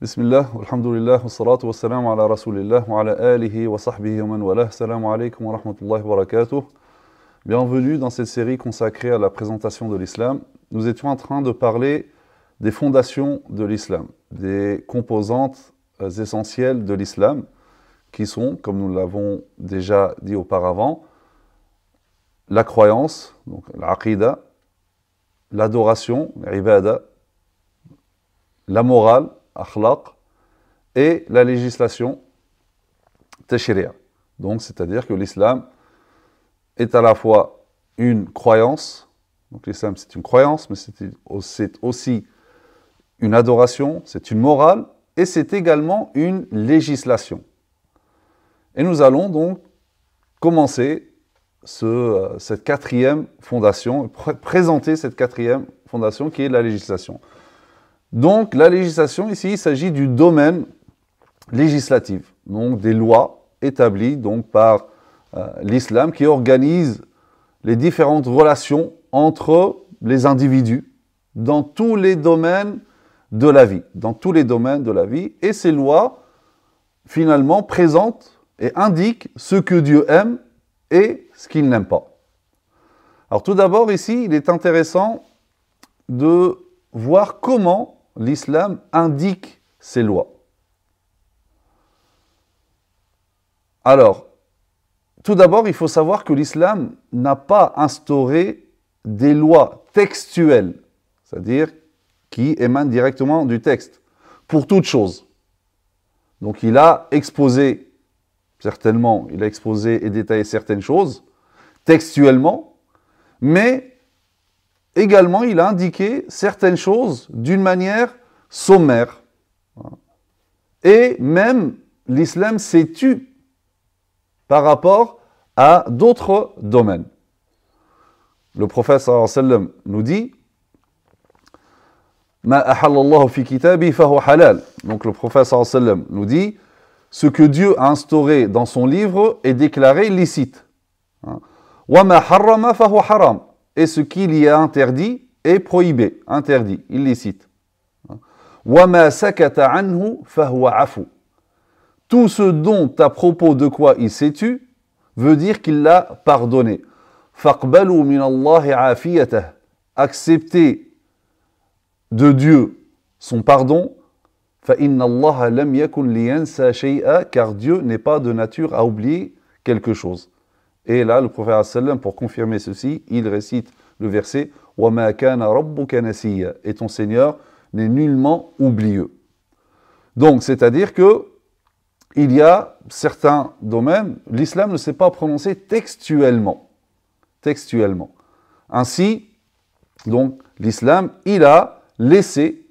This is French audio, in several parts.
Bismillah, alhamdulillah, wa salatu wa salam ala rasulillah, wa ala alihi wa sahbihi wa man walah. Salam alaikum wa rahmatullahi wa barakatuh. Bienvenue dans cette série consacrée à la présentation de l'islam. Nous étions en train de parler des fondations de l'islam, des composantes essentielles de l'islam, qui sont, comme nous l'avons déjà dit auparavant, la croyance, donc l'aqida, l'adoration, l'ibada, la morale, akhlaq, et la législation, tashri'a. Donc, c'est-à-dire que l'islam est à la fois une croyance, donc l'islam c'est une croyance, mais c'est aussi une adoration, c'est une morale, et c'est également une législation. Et nous allons donc commencer cette quatrième fondation, présenter cette quatrième fondation qui est la législation. Donc la législation, ici, il s'agit du domaine législatif, donc des lois établies donc, par l'islam qui organise les différentes relations entre les individus dans tous les domaines de la vie, et ces lois finalement présentent et indiquent ce que Dieu aime et ce qu'il n'aime pas. Alors tout d'abord ici, il est intéressant de voir comment l'islam indique ces lois. Alors, tout d'abord, il faut savoir que l'islam n'a pas instauré des lois textuelles, c'est-à-dire qui émanent directement du texte, pour toute chose. Donc il a exposé, certainement, il a exposé et détaillé certaines choses textuellement, mais également, il a indiqué certaines choses d'une manière sommaire. Et même, l'islam s'est tu par rapport à d'autres domaines. Le prophète sallallahu alayhi wa sallam nous dit « Ma ahallallahu fi kitabi fahu halal » Donc le prophète sallallahu alayhi wa sallam nous dit « Ce que Dieu a instauré dans son livre est déclaré licite. » « Wa ma harrama fahu haram » Et ce qu'il y a interdit est prohibé, interdit, illicite. وَمَا سَكَتَ عَنْهُ فَهُوَ عَفُو. Tout ce dont à propos de quoi il s'est tu veut dire qu'il l'a pardonné. فَقْبَلُوا مِنَ اللَّهِ عَافِيَتَهُ. Acceptez de Dieu son pardon. فَإِنَّ اللَّهَ لَمْ يَكُنْ لِيَنْسَى شَيْئًا. Car Dieu n'est pas de nature à oublier quelque chose. Et là, le prophète sallam, pour confirmer ceci, il récite le verset « وَمَا كَانَ رَبُّكَ نَسِيًّا » Et ton Seigneur n'est nullement oublieux. Donc, c'est-à-dire que il y a certains domaines, l'islam ne s'est pas prononcé textuellement. Ainsi, donc, l'islam, il a laissé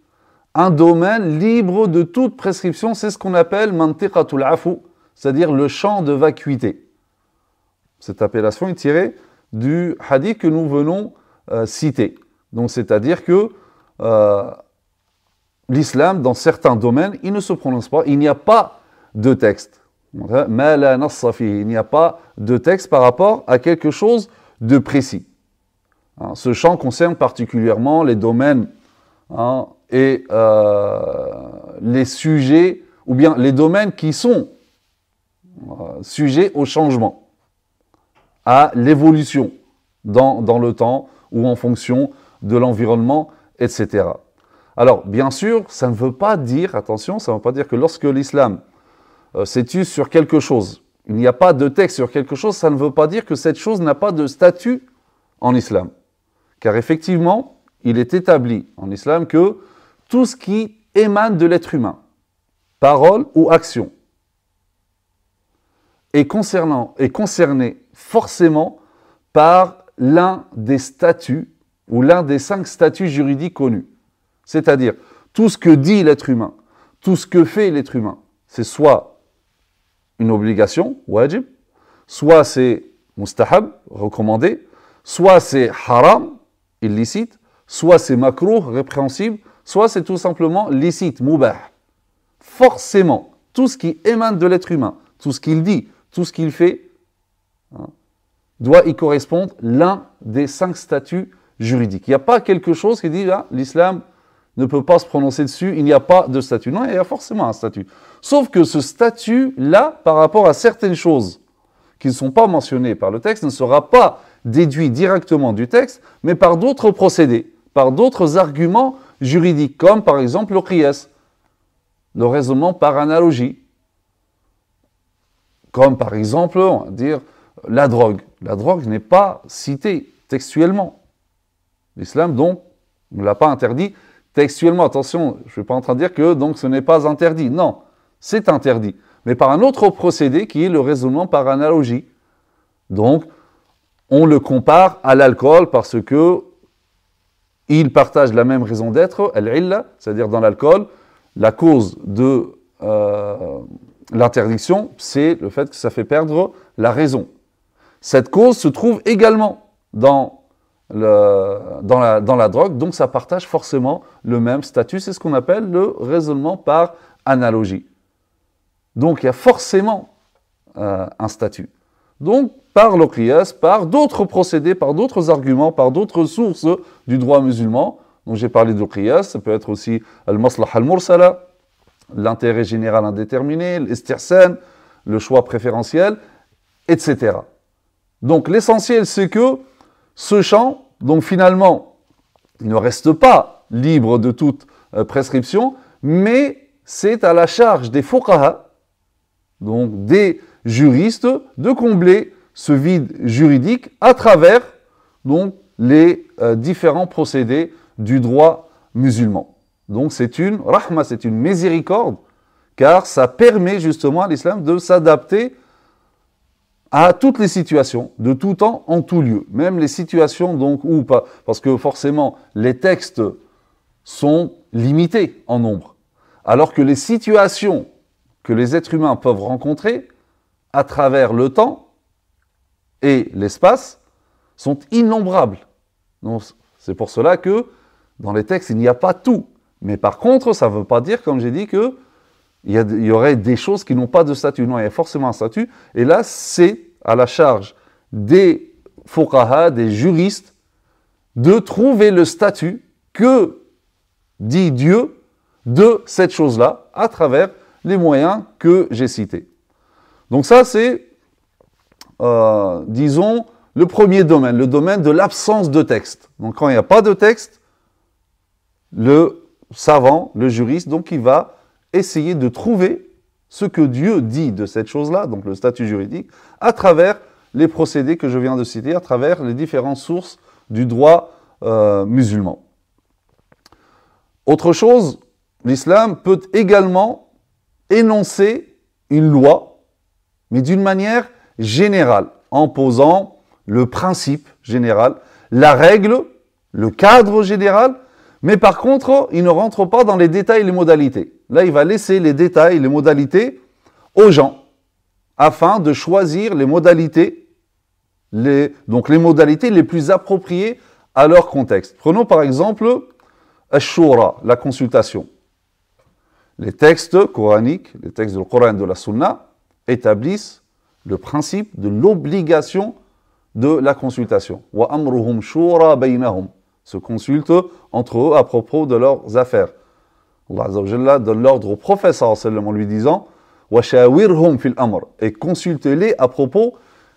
un domaine libre de toute prescription, c'est ce qu'on appelle « mantiqatul afu », c'est-à-dire le champ de vacuité. Cette appellation est tirée du hadith que nous venons citer. Donc, c'est-à-dire que l'islam, dans certains domaines, il ne se prononce pas. Il n'y a pas de texte. Il n'y a pas de texte par rapport à quelque chose de précis. Ce champ concerne particulièrement les domaines et les sujets, ou bien les domaines qui sont sujets au changement, à l'évolution dans le temps ou en fonction de l'environnement, etc. Alors, bien sûr, ça ne veut pas dire, attention, ça ne veut pas dire que lorsque l'islam s'étudie sur quelque chose, il n'y a pas de texte sur quelque chose, ça ne veut pas dire que cette chose n'a pas de statut en islam. Car effectivement, il est établi en islam que tout ce qui émane de l'être humain, parole ou action, est concerné forcément par l'un des statuts ou l'un des 5 statuts juridiques connus. C'est-à-dire, tout ce que dit l'être humain, tout ce que fait l'être humain, c'est soit une obligation, wajib, soit c'est mustahab, recommandé, soit c'est haram, illicite, soit c'est makrouh, répréhensible, soit c'est tout simplement licite, mubah. Forcément, tout ce qui émane de l'être humain, tout ce qu'il dit, tout ce qu'il fait, doit y correspondre l'un des 5 statuts juridiques. Il n'y a pas quelque chose qui dit, là, l'islam ne peut pas se prononcer dessus, il n'y a pas de statut. Non, il y a forcément un statut. Sauf que ce statut-là, par rapport à certaines choses qui ne sont pas mentionnées par le texte, ne sera pas déduit directement du texte, mais par d'autres procédés, par d'autres arguments juridiques, comme par exemple le qiyas, le raisonnement par analogie, comme par exemple, on va dire, la drogue. La drogue n'est pas citée textuellement. L'islam, donc, ne l'a pas interdit textuellement. Attention, je ne suis pas en train de dire que donc, ce n'est pas interdit. Non, c'est interdit. Mais par un autre procédé qui est le raisonnement par analogie. Donc, on le compare à l'alcool parce que ils partagent la même raison d'être, al-illa, c'est-à-dire dans l'alcool, la cause de l'interdiction, c'est le fait que ça fait perdre la raison. Cette cause se trouve également dans la drogue, donc ça partage forcément le même statut. C'est ce qu'on appelle le raisonnement par analogie. Donc il y a forcément un statut. Donc par le qiyas, par d'autres procédés, par d'autres arguments, par d'autres sources du droit musulman. Donc j'ai parlé du qiyas, ça peut être aussi al-maslaha al-mursala, l'intérêt général indéterminé, l'istihsan, le choix préférentiel, etc. Donc l'essentiel, c'est que ce champ, donc finalement, il ne reste pas libre de toute prescription, mais c'est à la charge des fuqaha, donc des juristes, de combler ce vide juridique à travers donc, les différents procédés du droit musulman. Donc c'est une rahma, c'est une miséricorde, car ça permet justement à l'islam de s'adapter à toutes les situations, de tout temps, en tout lieu. Même les situations donc où pas, parce que forcément les textes sont limités en nombre, alors que les situations que les êtres humains peuvent rencontrer à travers le temps et l'espace sont innombrables. Donc, c'est pour cela que dans les textes, il n'y a pas tout. Mais par contre, ça ne veut pas dire, comme j'ai dit, qu'il y aurait des choses qui n'ont pas de statut. Non, il y a forcément un statut. Et là, c'est à la charge des fuqaha, des juristes, de trouver le statut que dit Dieu de cette chose-là à travers les moyens que j'ai cités. Donc ça, c'est, disons, le premier domaine, le domaine de l'absence de texte. Donc quand il n'y a pas de texte, le savant, le juriste, donc il va essayer de trouver ce que Dieu dit de cette chose-là, donc le statut juridique, à travers les procédés que je viens de citer, à travers les différentes sources du droit musulman. Autre chose, l'islam peut également énoncer une loi, mais d'une manière générale, en posant le principe général, la règle, le cadre général, mais par contre, il ne rentre pas dans les détails et les modalités. Là, il va laisser les détails, les modalités aux gens, afin de choisir les modalités, donc les modalités les plus appropriées à leur contexte. Prenons par exemple Ash-Shura, la consultation. Les textes coraniques, les textes du Coran et de la Sunna, établissent le principe de l'obligation de la consultation. Wa amruhum shura baynahum, se consultent entre eux à propos de leurs affaires. Allah Azza wa Jalla donne l'ordre au prophète sallallahu alayhi wa sallam en lui disant wa shawirhum fil amr, et consultez-les à propos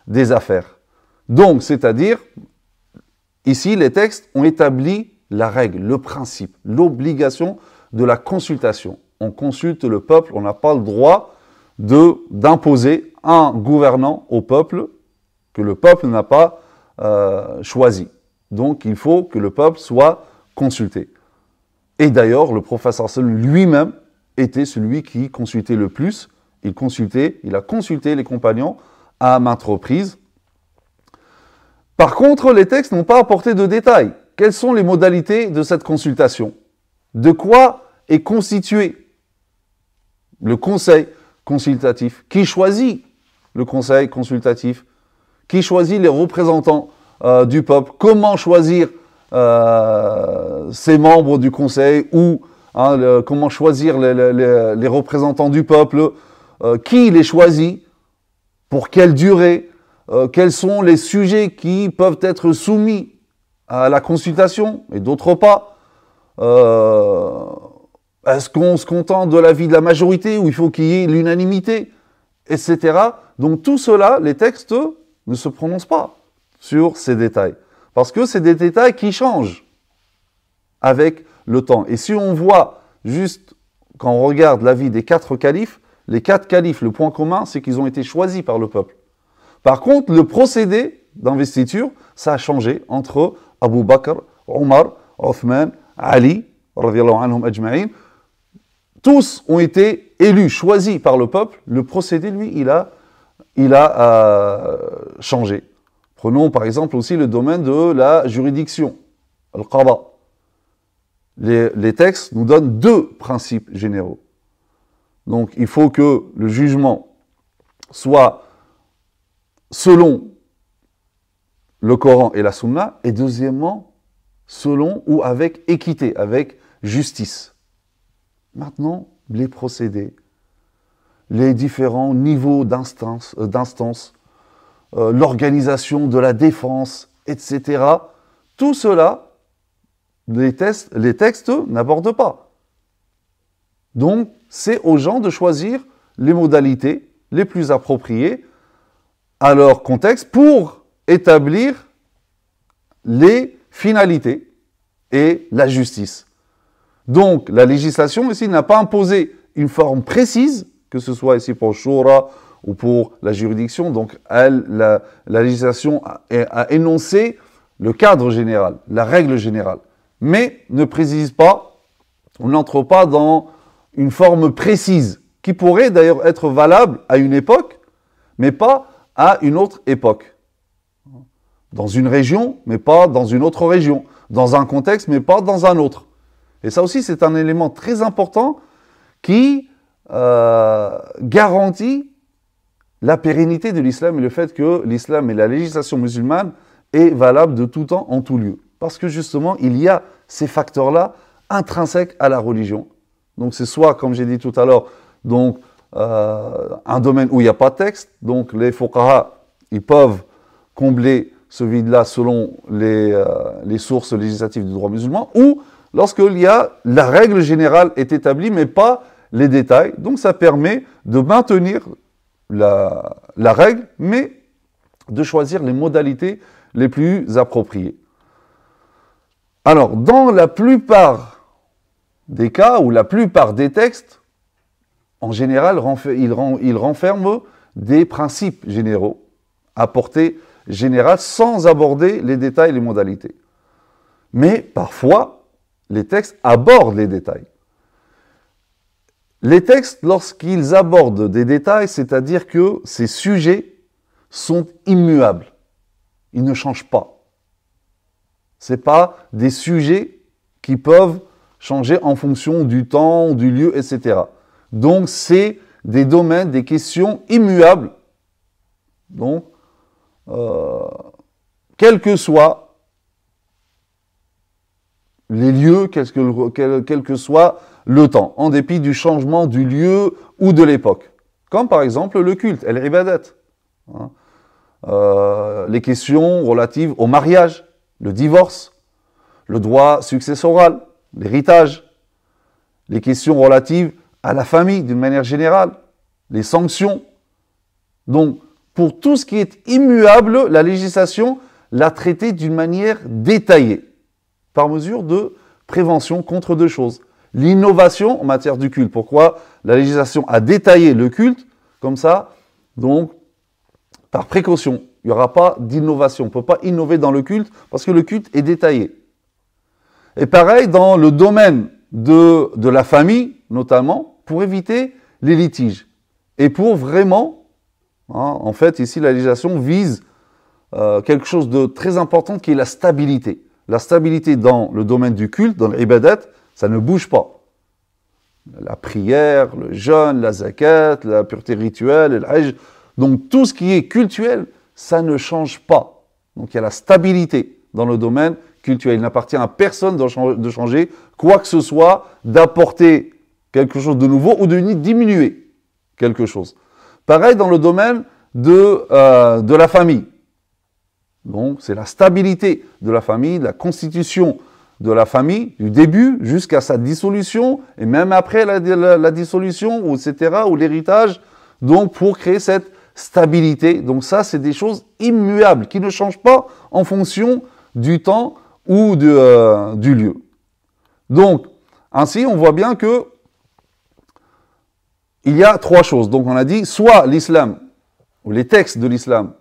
des affaires. Donc, c'est-à-dire, ici, les textes ont établi la règle, le principe, l'obligation de la consultation. On consulte le peuple, on n'a pas le droit d'imposer un gouvernant au peuple que le peuple n'a pas choisi. Donc il faut que le peuple soit consulté. Et d'ailleurs, le prophète sallallahu alayhi wa sallam lui-même était celui qui consultait le plus. Il a consulté les compagnons à maintes reprises. Par contre, les textes n'ont pas apporté de détails. Quelles sont les modalités de cette consultation? De quoi est constitué le conseil consultatif? Qui choisit le conseil consultatif? Qui choisit les représentants du peuple? Comment choisir ces membres du conseil? Ou comment choisir les représentants du peuple? Qui les choisit? Pour quelle durée? Quels sont les sujets qui peuvent être soumis à la consultation et d'autres pas? Est-ce qu'on se contente de l'avis de la majorité ou il faut qu'il y ait l'unanimité, etc. Donc tout cela, les textes ne se prononcent pas sur ces détails. Parce que c'est des détails qui changent avec le temps. Et si on voit juste, quand on regarde l'avis des 4 califes, les 4 califes, le point commun, c'est qu'ils ont été choisis par le peuple. Par contre, le procédé d'investiture, ça a changé entre Abu Bakr, Omar, Othman, Ali, radiyallahu anhum ajma'in. Tous ont été élus, choisis par le peuple. Le procédé, lui, il a changé. Prenons par exemple aussi le domaine de la juridiction, al-qada. Les textes nous donnent 2 principes généraux. Donc il faut que le jugement soit selon le Coran et la Sunna, et deuxièmement, selon ou avec équité, avec justice. Maintenant, les procédés, les différents niveaux d'instance, l'organisation de la défense, etc. Tout cela, les textes n'abordent pas. Donc, c'est aux gens de choisir les modalités les plus appropriées à leur contexte pour établir les finalités et la justice. Donc, la législation ici n'a pas imposé une forme précise, que ce soit ici pour Shura ou pour la juridiction. Donc, la législation a énoncé le cadre général, la règle générale, mais ne précise pas, on n'entre pas dans une forme précise, qui pourrait d'ailleurs être valable à une époque, mais pas à une autre époque. Dans une région, mais pas dans une autre région. Dans un contexte, mais pas dans un autre. Et ça aussi, c'est un élément très important qui garantit la pérennité de l'islam et le fait que l'islam et la législation musulmane est valable de tout temps, en tout lieu. Parce que justement, il y a ces facteurs-là intrinsèques à la religion. Donc c'est soit, comme j'ai dit tout à l'heure, donc un domaine où il n'y a pas de texte, donc les fuqaha, ils peuvent combler ce vide-là selon les sources législatives du droit musulman, ou lorsque la règle générale est établie, mais pas les détails. Donc ça permet de maintenir la règle, mais de choisir les modalités les plus appropriées. Alors, dans la plupart des cas, ou la plupart des textes, en général, ils renferment des principes généraux, à portée générale, sans aborder les détails et les modalités. Mais parfois, les textes abordent les détails. Les textes, lorsqu'ils abordent des détails, c'est-à-dire que ces sujets sont immuables. Ils ne changent pas. Ce n'est pas des sujets qui peuvent changer en fonction du temps, du lieu, etc. Donc, c'est des domaines, des questions immuables. Donc, quels que soient les lieux, quel que soit le temps, en dépit du changement du lieu ou de l'époque. Comme par exemple le culte, al-ibadat. Les questions relatives au mariage, le divorce, le droit successoral, l'héritage, les questions relatives à la famille d'une manière générale, les sanctions. Donc, pour tout ce qui est immuable, la législation l'a traité d'une manière détaillée, par mesure de prévention contre 2 choses. L'innovation en matière du culte. Pourquoi la législation a détaillé le culte comme ça? Donc, par précaution, il n'y aura pas d'innovation. On ne peut pas innover dans le culte parce que le culte est détaillé. Et pareil, dans le domaine de la famille, notamment, pour éviter les litiges. Et pour vraiment, en fait, ici, la législation vise quelque chose de très important qui est la stabilité. La stabilité dans le domaine du culte, dans l'ibadat, ça ne bouge pas. La prière, le jeûne, la zakat, la pureté rituelle, le hajj. Donc tout ce qui est cultuel, ça ne change pas. Donc il y a la stabilité dans le domaine cultuel. Il n'appartient à personne de changer quoi que ce soit, d'apporter quelque chose de nouveau ou de diminuer quelque chose. Pareil dans le domaine de la famille. Donc c'est la stabilité de la famille, la constitution de la famille, du début jusqu'à sa dissolution, et même après la dissolution, etc., ou l'héritage, donc pour créer cette stabilité. Donc ça, c'est des choses immuables, qui ne changent pas en fonction du temps ou du lieu. Donc, ainsi, on voit bien que il y a trois choses. Donc on a dit, soit l'islam, ou les textes de l'islam,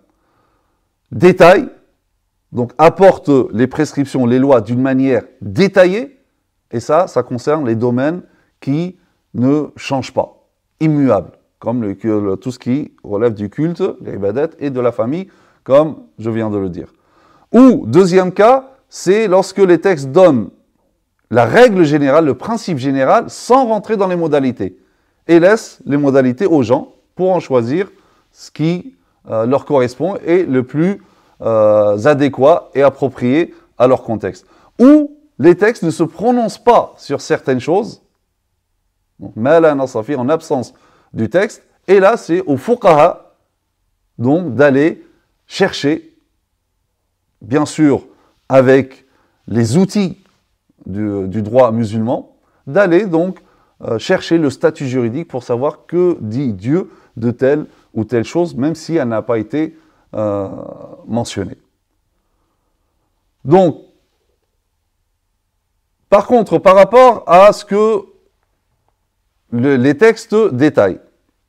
détaillent, donc apportent les prescriptions, les lois d'une manière détaillée, et ça concerne les domaines qui ne changent pas, immuables, comme tout ce qui relève du culte, les ibadat, et de la famille, comme je viens de le dire. Ou, deuxième cas, c'est lorsque les textes donnent la règle générale, le principe général, sans rentrer dans les modalités, et laissent les modalités aux gens pour en choisir ce qui leur correspond et le plus adéquat et approprié à leur contexte. Ou les textes ne se prononcent pas sur certaines choses, donc mala nasafi, en absence du texte, et là c'est au fuqaha donc d'aller chercher, bien sûr avec les outils du droit musulman, d'aller donc chercher le statut juridique pour savoir que dit Dieu de telle ou telle chose, même si elle n'a pas été mentionnée. Donc, par contre, par rapport à ce que les textes détaillent,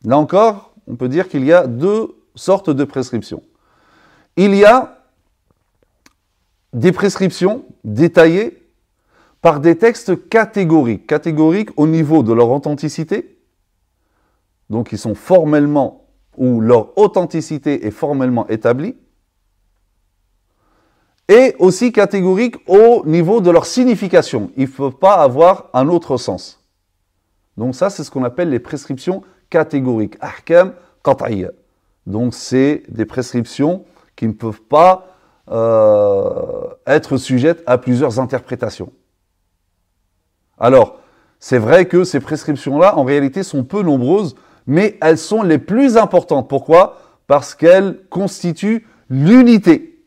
là encore, on peut dire qu'il y a deux sortes de prescriptions. Il y a des prescriptions détaillées par des textes catégoriques. Catégoriques au niveau de leur authenticité, donc ils sont formellement, ou leur authenticité est formellement établie, et aussi catégoriques au niveau de leur signification. Il ne faut pas avoir un autre sens. Donc ça, c'est ce qu'on appelle les prescriptions catégoriques. Ahkam qat'iyya. Donc c'est des prescriptions qui ne peuvent pas être sujettes à plusieurs interprétations. Alors, c'est vrai que ces prescriptions-là, en réalité, sont peu nombreuses, mais elles sont les plus importantes. Pourquoi ? Parce qu'elles constituent l'unité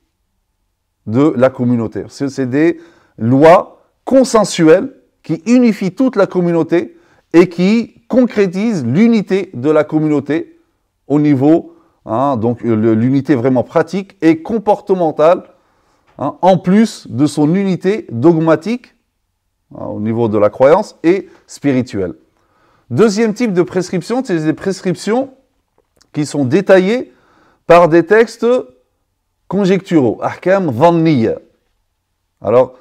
de la communauté. C'est des lois consensuelles qui unifient toute la communauté et qui concrétisent l'unité de la communauté au niveau, donc l'unité vraiment pratique et comportementale, en plus de son unité dogmatique, au niveau de la croyance et spirituelle. Deuxième type de prescription, c'est des prescriptions qui sont détaillées par des textes conjecturaux, ahkam dhanniya. Alors,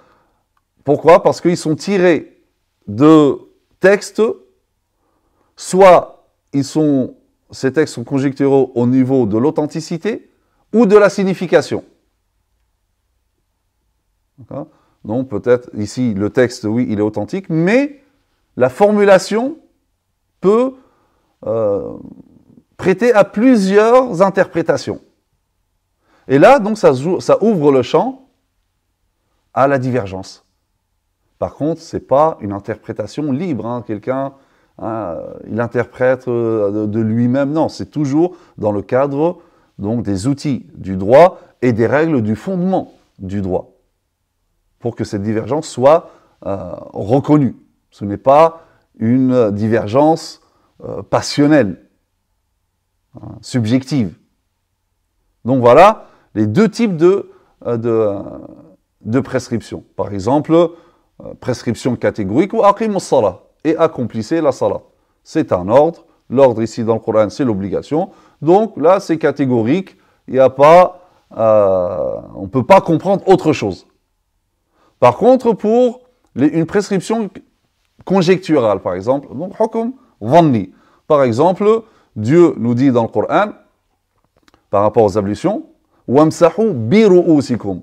pourquoi ? Parce qu'ils sont tirés de textes, soit ces textes sont conjecturaux au niveau de l'authenticité ou de la signification. D'accord ? Donc peut-être ici le texte, oui, il est authentique, mais la formulation peut prêter à plusieurs interprétations. Et là, donc, ça ouvre le champ à la divergence. Par contre, ce n'est pas une interprétation libre. Quelqu'un, il interprète de lui-même. Non, c'est toujours dans le cadre donc, des outils du droit et des règles du fondement du droit, pour que cette divergence soit reconnue. Ce n'est pas une divergence passionnelle, subjective. Donc voilà les deux types de prescriptions. Par exemple, prescription catégorique ou aqimus salah, et accomplissez la salat. C'est un ordre. L'ordre ici dans le Coran, c'est l'obligation. Donc là, c'est catégorique. Il n'y a pas, on ne peut pas comprendre autre chose. Par contre, pour une prescription conjecturale, par exemple, donc hukm dhanni. Par exemple, Dieu nous dit dans le Coran, par rapport aux ablutions, wamsahu bi ru'usikum.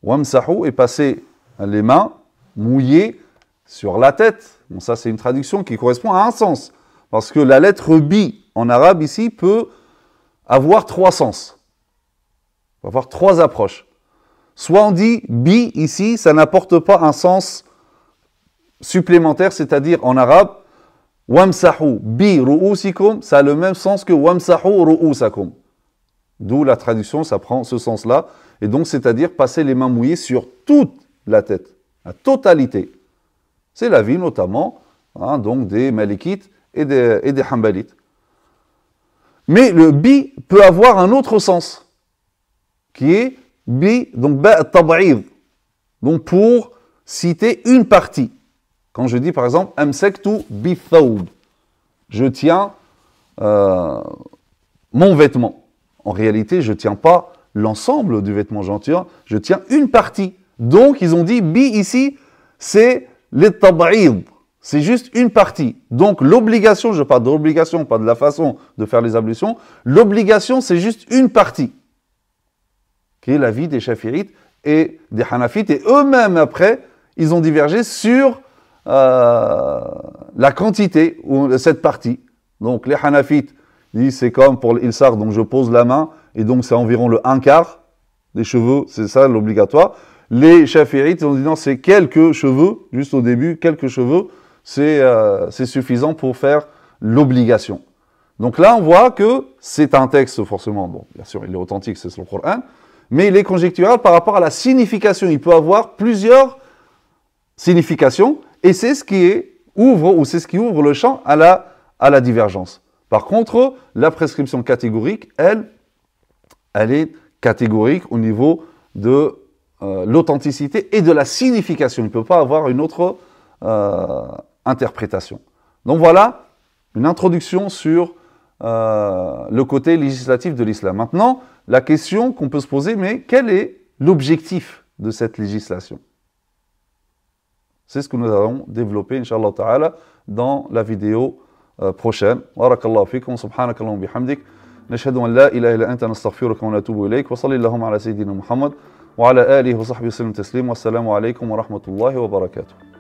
Wamsahu est passé les mains mouillées sur la tête. Bon, ça, c'est une traduction qui correspond à un sens. Parce que la lettre bi en arabe ici peut avoir trois sens. peut avoir trois approches. Soit on dit bi ici, ça n'apporte pas un sens supplémentaire, c'est-à-dire en arabe, wamsahu bi ru'usikum, ça a le même sens que wamsahu ru'usakum. D'où la traduction, ça prend ce sens-là. Et donc, c'est-à-dire passer les mains mouillées sur toute la tête. La totalité. C'est l'avis notamment donc des Malikites et des Hanbalites. Mais le bi peut avoir un autre sens, qui est bi, donc ba tab'id, donc pour citer une partie. Quand je dis par exemple amsaktu bi thawb, je tiens mon vêtement. En réalité, je ne tiens pas l'ensemble du vêtement, je tiens une partie. Donc, ils ont dit bi ici, c'est les tab'id. C'est juste une partie. Donc, l'obligation, je parle de l'obligation, pas de la façon de faire les ablutions. L'obligation, c'est juste une partie, qui est l'avis des Shafi'ites et des Hanafites. Et eux-mêmes, après, ils ont divergé sur la quantité ou cette partie. Donc, les Hanafites disent c'est comme pour l'ilsar, donc je pose la main, et donc c'est environ le 1/4 des cheveux, c'est ça l'obligatoire. Les Shafi'ites, ils ont dit non, c'est quelques cheveux, juste au début, quelques cheveux, c'est suffisant pour faire l'obligation. Donc là, on voit que c'est un texte, forcément, bon, bien sûr, il est authentique, c'est le Coran, mais il est conjectural par rapport à la signification. Il peut avoir plusieurs significations, et c'est ce qui ouvre le champ à la divergence. Par contre, la prescription catégorique, elle est catégorique au niveau de l'authenticité et de la signification. Il ne peut pas avoir une autre interprétation. Donc voilà une introduction sur le côté législatif de l'islam. Maintenant, la question qu'on peut se poser, mais quel est l'objectif de cette législation? C'est ce que nous allons développer, Inch'Allah Ta'ala, dans la vidéo prochaine. Barakallahu fikum, subhanakallahum bihamdik. نشهد أن لا إله إلا أنت نستغفرك ونتوب إليك وصلي اللهم على سيدنا محمد وعلى آله وصحبه وسلم تسليما والسلام عليكم ورحمة الله وبركاته.